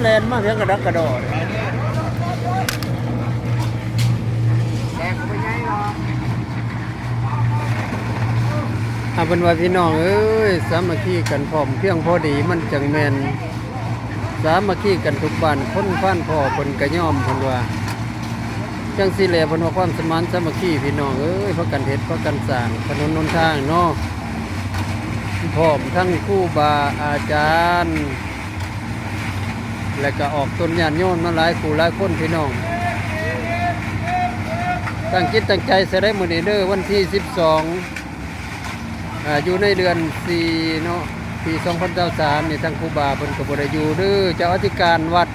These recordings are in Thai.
แลนมาเพียงกระดักกระโดดแดงไปไงเนาะเอาเป็นว่าพี่น้องเอ้ยสามัคคีกันพร้อมเพียงพอดีมันจังแม่นสามัคคีกันทุกบ้านคนฟ้านพ่อเพิ่นก็ยอมเพิ่นว่าจังสิแลเพิ่นว่าความสมานสามัคคีพี่น้องเอ้ยพากันเฮ็ดพากันสร้างถนนหนทางเนาะพร้อมทั้งครูบาอาจารย์และก็ออกต้นญาติโยมมาหลายคู่หลายคนพี่น้องตั้งจิตตั้งใจจะได้มื้อนี้เด้อวันที่12อยู่ในเดือน4เนาะปี2023นี่ทั้งครูบาเพิ่นก็บ่ได้อยู่เด้อเจ้าอธิการวัด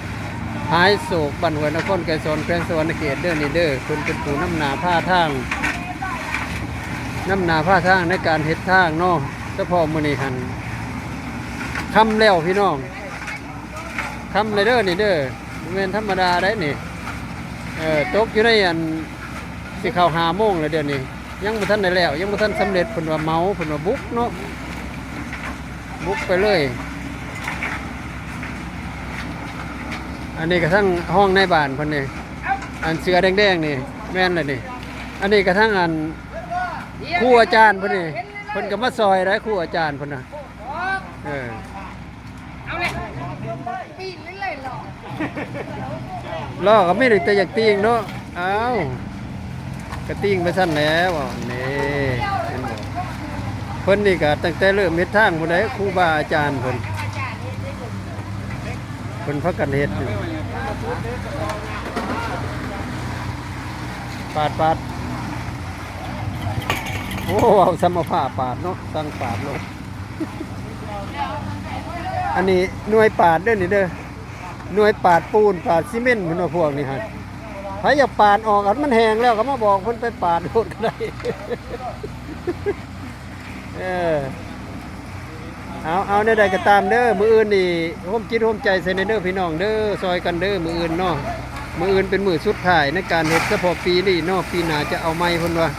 หายโศกบ้านห้วยนครไกรสอนแขวงสวรรณเขตเด้อนี่เด้อเพิ่นเป็นผู้นำหน้าพาทางในการเฮ็ดทางเนาะเฉพาะมื้อนี้หั่นค่ำแล้วพี่น้องค่ำเลยเด้อนี่เด้อบ่แม่นธรรมดาได้นี่ตกอยู่ในอันสิเข้า5 โมงแล้วเดี๋ยวนี้ยังบ่ทันได้แล้วยังบ่ทันสำเร็จเพิ่นว่าเมาเพิ่นว่าบุกเนาะบุกไปเลยอันนี้ก็ทั้งห้องในบ้านเพิ่นนี่อันเสือแดงๆนี่แม่นเลยนี่อันนี้ก็ทั้งอันครูอาจารย์เพิ่นนี่เพิ่นก็มาซอยได้ครูอาจารย์เพิ่นน่ะเอาเลยปีนเรื่อยๆหรอล้อก็ไม่ได้แต่อยากตีงเนาะอ้าวกระติ้งไปสั้นแล้วนี่เห็นบ่เพิ่นนี่ก็ตั้งแต่เริ่มเฮ็ดทางบ่ได้ครูบาอาจารย์เพิ่นพักกันเฮ็ดปาดโอ้เอาสมภาปาดเนาะตั้งปาดลงอันนี้หน่วยปาดเด้อนี่เด้อหน่วยปาดปูนปาดซีเมนต์เพิ่นว่าพวกนี้ฮะใครอยากปาดออกอันมันแห้งแล้วก็มาบอกเพิ่นไปปาดโดนก็ได้เอาในใดก็ตามเด้อมื้ออื่นนี่ร่วมจิตร่วมใจใส่ในเด้อพี่น้องเด้อซอยกันเด้อมื้ออื่นเนาะมื้ออื่นเป็นมื้อสุดท้ายในการเฮ็ดเฉพาะปีนี้เนาะปีหน้าจะเอาใหม่เพิ่นว่า